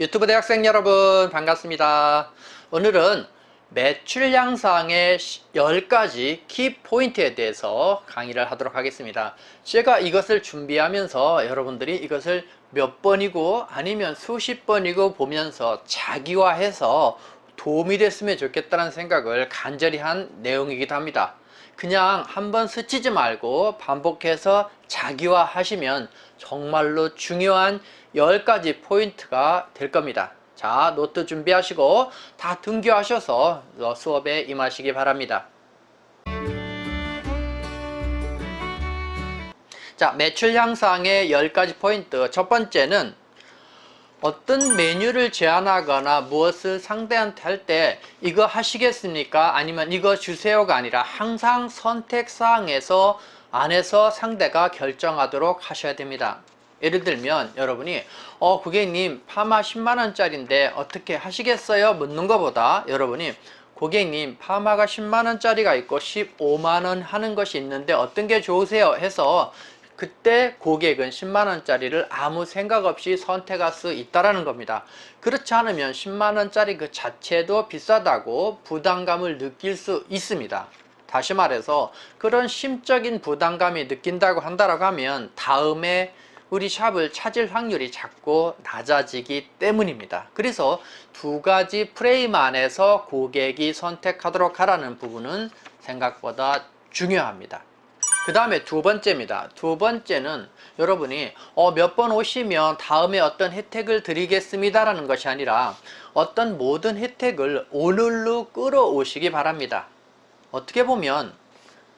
유튜브 대학생 여러분 반갑습니다. 오늘은 매출 향상의 10가지 키포인트에 대해서 강의를 하도록 하겠습니다. 제가 이것을 준비하면서 여러분들이 이것을 몇 번이고 아니면 수십 번이고 보면서 자기화해서 도움이 됐으면 좋겠다는 생각을 간절히 한 내용이기도 합니다. 그냥 한번 스치지 말고 반복해서 자기화 하시면 정말로 중요한 10가지 포인트가 될 겁니다. 자, 노트 준비하시고 다 등교하셔서 수업에 임하시기 바랍니다. 자, 매출 향상의 10가지 포인트. 첫 번째는 어떤 메뉴를 제안하거나 무엇을 상대한테 할 때 이거 하시겠습니까? 아니면 이거 주세요가 아니라 항상 선택사항에서 안에서 상대가 결정하도록 하셔야 됩니다. 예를 들면 여러분이 고객님 파마 10만원짜리인데 어떻게 하시겠어요? 묻는 것보다 여러분이 고객님 파마가 10만원짜리가 있고 15만원 하는 것이 있는데 어떤 게 좋으세요? 해서 그때 고객은 10만원짜리를 아무 생각 없이 선택할 수 있다는 겁니다. 그렇지 않으면 10만원짜리 그 자체도 비싸다고 부담감을 느낄 수 있습니다. 다시 말해서 그런 심적인 부담감이 느낀다고 한다고 하면 다음에 우리 샵을 찾을 확률이 자꾸 낮아지기 때문입니다. 그래서 두 가지 프레임 안에서 고객이 선택하도록 하라는 부분은 생각보다 중요합니다. 그 다음에 두 번째입니다. 두 번째는 여러분이 몇 번 오시면 다음에 어떤 혜택을 드리겠습니다 라는 것이 아니라 어떤 모든 혜택을 오늘로 끌어오시기 바랍니다. 어떻게 보면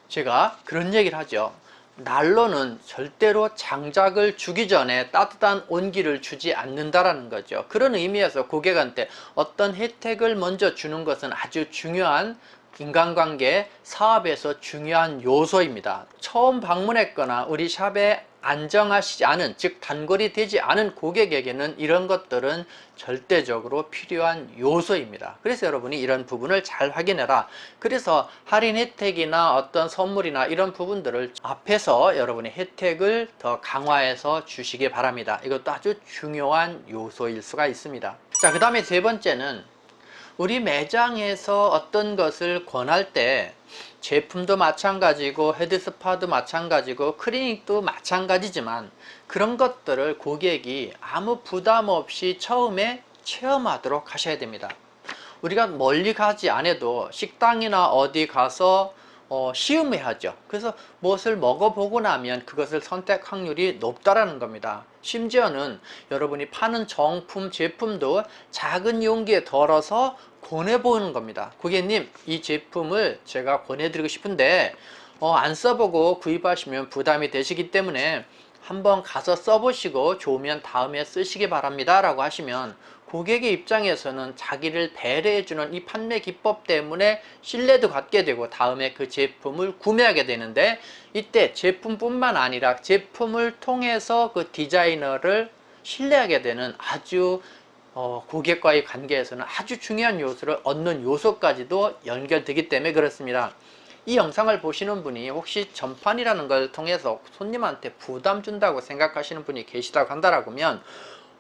제가 그런 얘기를 하죠. 난로는 절대로 장작을 주기 전에 따뜻한 온기를 주지 않는다라는 거죠. 그런 의미에서 고객한테 어떤 혜택을 먼저 주는 것은 아주 중요한 인간관계 사업에서 중요한 요소입니다. 처음 방문했거나 우리 샵에 안정하시지 않은, 즉 단골이 되지 않은 고객에게는 이런 것들은 절대적으로 필요한 요소입니다. 그래서 여러분이 이런 부분을 잘 확인해라. 그래서 할인 혜택이나 어떤 선물이나 이런 부분들을 앞에서 여러분의 혜택을 더 강화해서 주시기 바랍니다. 이것도 아주 중요한 요소일 수가 있습니다. 자, 그 다음에 세 번째는 우리 매장에서 어떤 것을 권할 때 제품도 마찬가지고 헤드스파도 마찬가지고 클리닉도 마찬가지지만 그런 것들을 고객이 아무 부담 없이 처음에 체험하도록 하셔야 됩니다. 우리가 멀리 가지 않아도 식당이나 어디 가서 시음해야죠. 그래서 무엇을 먹어보고 나면 그것을 선택 확률이 높다라는 겁니다. 심지어는 여러분이 파는 정품, 제품도 작은 용기에 덜어서 권해보는 겁니다. 고객님, 이 제품을 제가 권해드리고 싶은데 안 써보고 구입하시면 부담이 되시기 때문에 한번 가서 써보시고 좋으면 다음에 쓰시기 바랍니다 라고 하시면 고객의 입장에서는 자기를 배려해주는 이 판매 기법 때문에 신뢰도 갖게 되고 다음에 그 제품을 구매하게 되는데, 이때 제품뿐만 아니라 제품을 통해서 그 디자이너를 신뢰하게 되는 아주 고객과의 관계에서는 아주 중요한 요소를 얻는 요소까지도 연결되기 때문에 그렇습니다. 이 영상을 보시는 분이 혹시 전판이라는 걸 통해서 손님한테 부담 준다고 생각하시는 분이 계시다고 한다라고 하면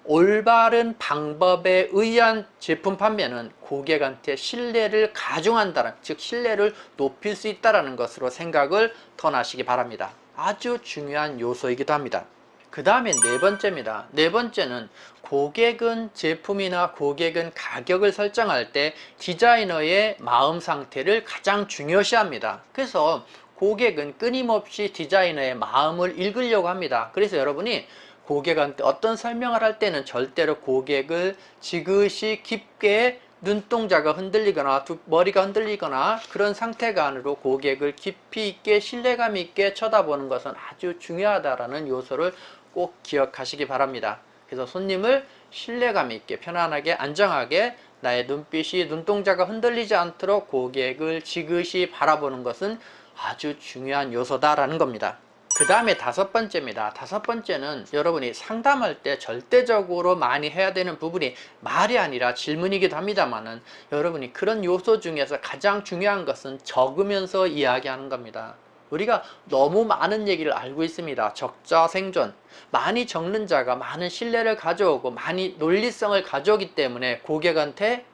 올바른 방법에 의한 제품 판매는 고객한테 신뢰를 가중한다는, 즉 신뢰를 높일 수 있다는 것으로 생각을 더 하시기 바랍니다. 아주 중요한 요소이기도 합니다. 그 다음에 네 번째입니다. 네 번째는 고객은 제품이나 고객은 가격을 설정할 때 디자이너의 마음 상태를 가장 중요시합니다. 그래서 고객은 끊임없이 디자이너의 마음을 읽으려고 합니다. 그래서 여러분이 고객한테 어떤 설명을 할 때는 절대로 고객을 지그시 깊게 눈동자가 흔들리거나 머리가 흔들리거나 그런 상태가 아니라 고객을 깊이 있게 신뢰감 있게 쳐다보는 것은 아주 중요하다라는 요소를 꼭 기억하시기 바랍니다. 그래서 손님을 신뢰감 있게 편안하게 안정하게 나의 눈빛이 눈동자가 흔들리지 않도록 고객을 지그시 바라보는 것은 아주 중요한 요소다라는 겁니다. 그 다음에 다섯 번째입니다. 다섯 번째는 여러분이 상담할 때 절대적으로 많이 해야 되는 부분이 말이 아니라 질문이기도 합니다만은 여러분이 그런 요소 중에서 가장 중요한 것은 적으면서 이야기하는 겁니다. 우리가 너무 많은 얘기를 알고 있습니다. 적자 생존. 많이 적는 자가 많은 신뢰를 가져오고 많이 논리성을 가져오기 때문에 고객한테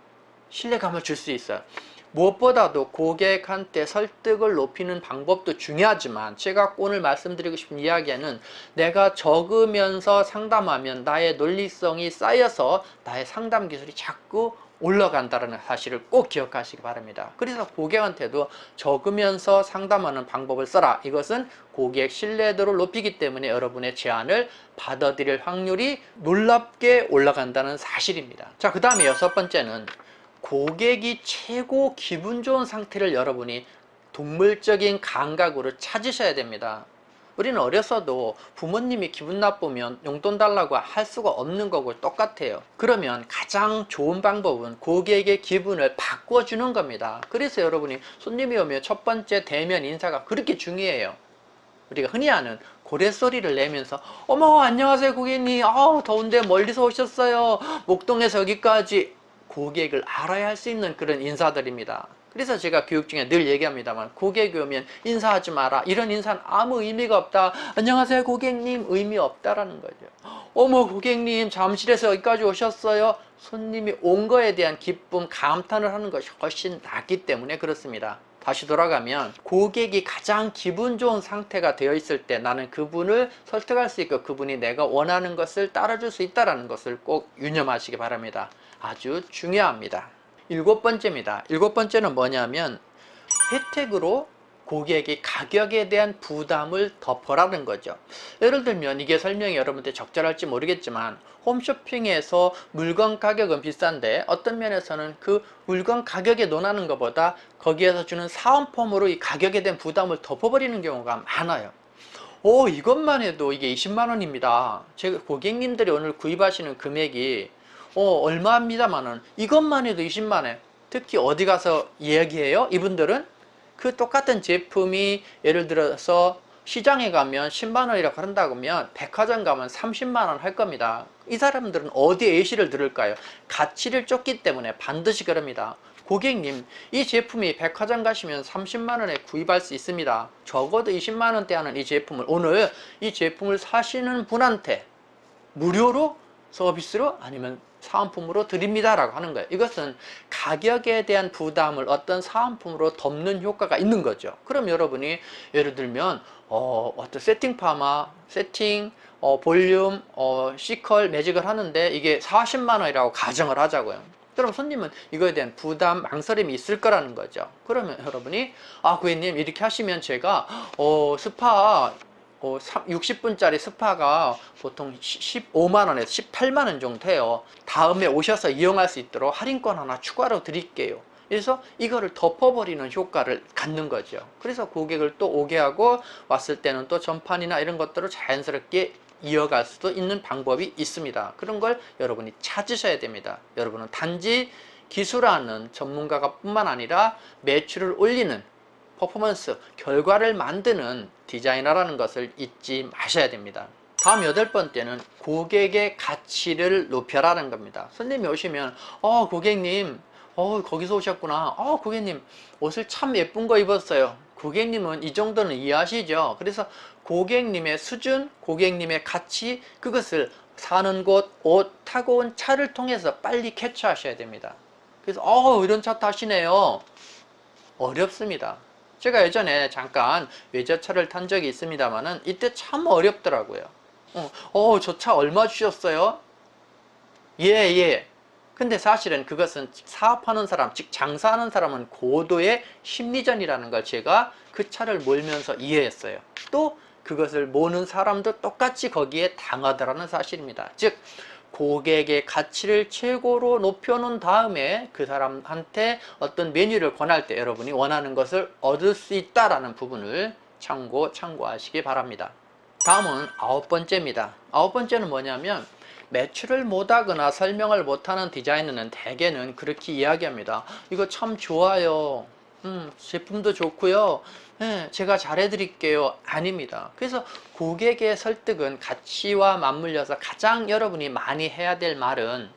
신뢰감을 줄 수 있어요. 무엇보다도 고객한테 설득을 높이는 방법도 중요하지만 제가 오늘 말씀드리고 싶은 이야기는 내가 적으면서 상담하면 나의 논리성이 쌓여서 나의 상담 기술이 자꾸 올라간다는 사실을 꼭 기억하시기 바랍니다. 그래서 고객한테도 적으면서 상담하는 방법을 써라. 이것은 고객 신뢰도를 높이기 때문에 여러분의 제안을 받아들일 확률이 놀랍게 올라간다는 사실입니다. 자, 그 다음에 6번째는 고객이 최고 기분 좋은 상태를 여러분이 동물적인 감각으로 찾으셔야 됩니다. 우리는 어려서도 부모님이 기분 나쁘면 용돈 달라고 할 수가 없는 거고 똑같아요. 그러면 가장 좋은 방법은 고객의 기분을 바꿔주는 겁니다. 그래서 여러분이 손님이 오면 첫 번째 대면 인사가 그렇게 중요해요. 우리가 흔히 아는 고래소리를 내면서 어머 안녕하세요 고객님, 더운데 멀리서 오셨어요, 목동에서 여기까지, 고객을 알아야 할 수 있는 그런 인사들입니다. 그래서 제가 교육 중에 늘 얘기합니다만, 고객이 오면 인사하지 마라, 이런 인사는 아무 의미가 없다, 안녕하세요 고객님, 의미 없다라는 거죠. 어머 고객님 잠실에서 여기까지 오셨어요, 손님이 온 거에 대한 기쁨, 감탄을 하는 것이 훨씬 낫기 때문에 그렇습니다. 다시 돌아가면 고객이 가장 기분 좋은 상태가 되어 있을 때 나는 그분을 설득할 수 있고 그분이 내가 원하는 것을 따라줄 수 있다는 것을 꼭 유념하시기 바랍니다. 아주 중요합니다. 7번째입니다. 7번째는 뭐냐면 혜택으로 고객이 가격에 대한 부담을 덮어라는 거죠. 예를 들면 이게 설명이 여러분한테 적절할지 모르겠지만 홈쇼핑에서 물건 가격은 비싼데 어떤 면에서는 그 물건 가격에 논하는 것보다 거기에서 주는 사은품으로 이 가격에 대한 부담을 덮어버리는 경우가 많아요. 이것만 해도 이게 20만 원입니다. 제가 고객님들이 오늘 구입하시는 금액이 얼마입니다만은 이것만 해도 20만 원. 특히 어디 가서 이야기해요? 이분들은 그 똑같은 제품이 예를 들어서 시장에 가면 10만 원이라고 한다고 하면 백화점 가면 30만 원 할 겁니다. 이 사람들은 어디에 예시를 들을까요? 가치를 쫓기 때문에 반드시 그럽니다. 고객님, 이 제품이 백화점 가시면 30만 원에 구입할 수 있습니다. 적어도 20만 원대 하는 이 제품을 오늘 이 제품을 사시는 분한테 무료로 서비스로 아니면 사은품으로 드립니다 라고 하는 거예요. 이것은 가격에 대한 부담을 어떤 사은품으로 덮는 효과가 있는 거죠. 그럼 여러분이 예를 들면 어떤 세팅 파마, 세팅, 볼륨, C컬, 매직을 하는데 이게 40만 원이라고 가정을 하자고요. 그럼 손님은 이거에 대한 부담, 망설임이 있을 거라는 거죠. 그러면 여러분이 고객님 이렇게 하시면 제가 스파 60분짜리 스파가 보통 15만 원에서 18만 원 정도 해요. 다음에 오셔서 이용할 수 있도록 할인권 하나 추가로 드릴게요. 그래서 이거를 덮어버리는 효과를 갖는 거죠. 그래서 고객을 또 오게 하고 왔을 때는 또 전판이나 이런 것들을 자연스럽게 이어갈 수도 있는 방법이 있습니다. 그런 걸 여러분이 찾으셔야 됩니다. 여러분은 단지 기술하는 전문가가 뿐만 아니라 매출을 올리는 퍼포먼스, 결과를 만드는 디자이너라는 것을 잊지 마셔야 됩니다. 다음 8번째는 고객의 가치를 높여라는 겁니다. 손님이 오시면 고객님 거기서 오셨구나, 고객님 옷을 참 예쁜 거 입었어요. 고객님은 이 정도는 이해하시죠? 그래서 고객님의 수준, 고객님의 가치, 그것을 사는 곳, 옷, 타고 온 차를 통해서 빨리 캐치하셔야 됩니다. 그래서 이런 차 타시네요. 어렵습니다. 제가 예전에 잠깐 외제차를 탄 적이 있습니다만은 이때 참 어렵더라고요. 저 차 얼마 주셨어요? 예. 근데 사실은 그것은 사업하는 사람, 즉 장사하는 사람은 고도의 심리전이라는 걸 제가 그 차를 몰면서 이해했어요. 또 그것을 모는 사람도 똑같이 거기에 당하더라는 사실입니다. 즉 고객의 가치를 최고로 높여놓은 다음에 그 사람한테 어떤 메뉴를 권할 때 여러분이 원하는 것을 얻을 수 있다라는 부분을 참고하시기 바랍니다. 다음은 9번째입니다. 9번째는 뭐냐면 매출을 못하거나 설명을 못하는 디자이너는 대개는 그렇게 이야기합니다. 이거 참 좋아요. 제품도 좋고요. 제가 잘해드릴게요. 아닙니다. 그래서 고객의 설득은 가치와 맞물려서 가장 여러분이 많이 해야 될 말은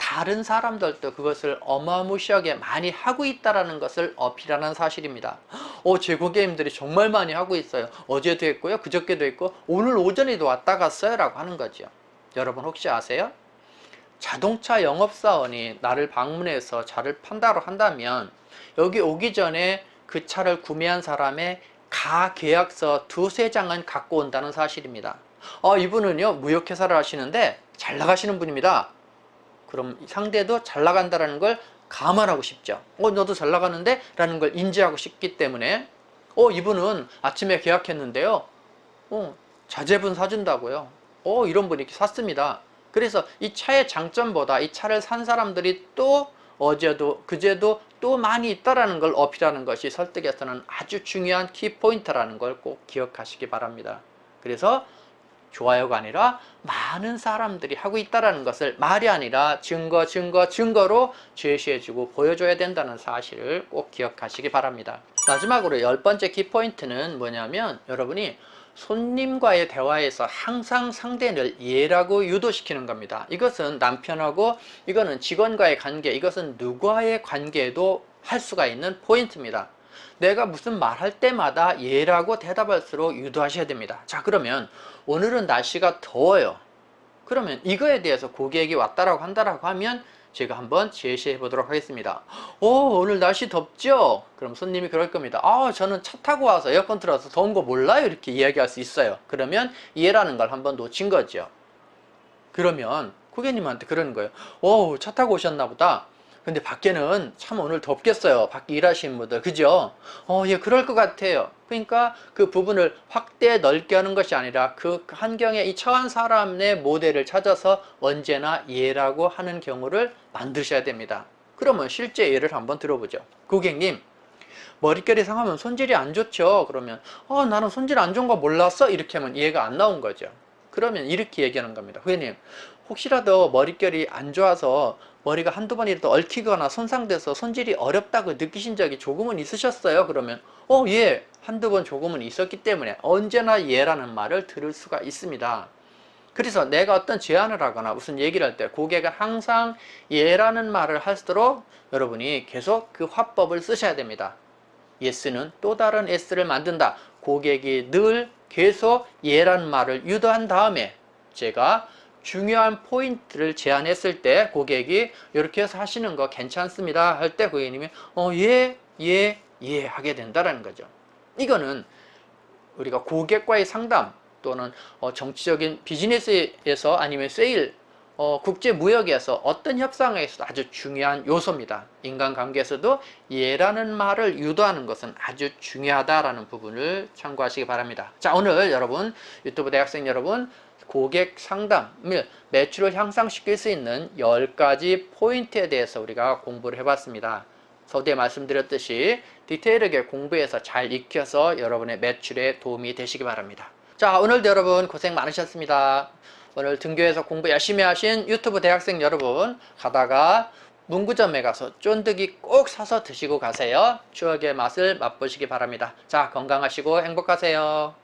다른 사람들도 그것을 어마무시하게 많이 하고 있다는 것을 어필하는 사실입니다. 제 고객님들이 정말 많이 하고 있어요. 어제도 했고요, 그저께도 했고, 오늘 오전에도 왔다 갔어요 라고 하는 거죠. 여러분 혹시 아세요? 자동차 영업사원이 나를 방문해서 차를 판다고 한다면 여기 오기 전에 그 차를 구매한 사람의 가계약서 두세 장은 갖고 온다는 사실입니다. 이분은요 무역회사를 하시는데 잘 나가시는 분입니다. 그럼 상대도 잘 나간다는 걸 감안하고 싶죠. 너도 잘 나가는데? 라는 걸 인지하고 싶기 때문에 이분은 아침에 계약했는데요, 자재분 사준다고요. 이런 분이 이렇게 샀습니다. 그래서 이 차의 장점보다 이 차를 산 사람들이 또 어제도 그제도 또 많이 있다라는 걸 어필하는 것이 설득에서는 아주 중요한 키포인트라는 걸 꼭 기억하시기 바랍니다. 그래서 좋아요가 아니라 많은 사람들이 하고 있다는 것을 말이 아니라 증거로 제시해주고 보여줘야 된다는 사실을 꼭 기억하시기 바랍니다. 마지막으로 10번째 키포인트는 뭐냐면, 여러분이 손님과의 대화에서 항상 상대를 얘라고 유도시키는 겁니다. 이것은 남편하고, 이거는 직원과의 관계, 이것은 누구와의 관계에도 할 수가 있는 포인트입니다. 내가 무슨 말할 때마다 얘라고 대답할수록 유도하셔야 됩니다. 자, 그러면 오늘은 날씨가 더워요. 그러면 이거에 대해서 고객이 왔다라고 한다라고 하면 제가 한번 제시해 보도록 하겠습니다. 오늘 날씨 덥죠? 그럼 손님이 그럴 겁니다. 저는 차 타고 와서 에어컨 틀어서 더운 거 몰라요. 이렇게 이야기할 수 있어요. 그러면 얘라는 걸 한번 놓친 거죠. 그러면 고객님한테 그러는 거예요. 차 타고 오셨나 보다. 근데 밖에는 참 오늘 덥겠어요. 밖에 일하시는 분들, 그죠? 예, 그럴 것 같아요. 그러니까 그 부분을 확대 넓게 하는 것이 아니라 그 환경에 이 처한 사람의 모델을 찾아서 언제나 예라고 하는 경우를 만드셔야 됩니다. 그러면 실제 예를 한번 들어보죠. 고객님, 머릿결이 상하면 손질이 안 좋죠? 그러면 나는 손질 안 좋은 거 몰랐어? 이렇게 하면 이해가 안 나온 거죠. 그러면 이렇게 얘기하는 겁니다. 고객님, 혹시라도 머릿결이 안 좋아서 머리가 한두 번이라도 얽히거나 손상돼서 손질이 어렵다고 느끼신 적이 조금은 있으셨어요? 그러면 예, 한두 번 조금은 있었기 때문에 언제나 예라는 말을 들을 수가 있습니다. 그래서 내가 어떤 제안을 하거나 무슨 얘기를 할 때 고객은 항상 예라는 말을 할수록 여러분이 계속 그 화법을 쓰셔야 됩니다. 예스는 또 다른 S를 만든다. 고객이 늘 계속 예라는 말을 유도한 다음에 제가 중요한 포인트를 제안했을 때 고객이 이렇게 해서 하시는 거 괜찮습니다 할 때 고객님이 예 하게 된다라는 거죠. 이거는 우리가 고객과의 상담 또는 정치적인 비즈니스에서 아니면 세일, 국제 무역에서 어떤 협상에서도 아주 중요한 요소입니다. 인간관계에서도 예라는 말을 유도하는 것은 아주 중요하다라는 부분을 참고하시기 바랍니다. 자, 오늘 여러분, 유튜브 대학생 여러분, 고객 상담을 매출을 향상시킬 수 있는 10가지 포인트에 대해서 우리가 공부를 해봤습니다. 서두에 말씀드렸듯이 디테일하게 공부해서 잘 익혀서 여러분의 매출에 도움이 되시기 바랍니다. 자, 오늘도 여러분 고생 많으셨습니다. 오늘 등교해서 공부 열심히 하신 유튜브 대학생 여러분, 가다가 문구점에 가서 쫀득이 꼭 사서 드시고 가세요. 추억의 맛을 맛보시기 바랍니다. 자, 건강하시고 행복하세요.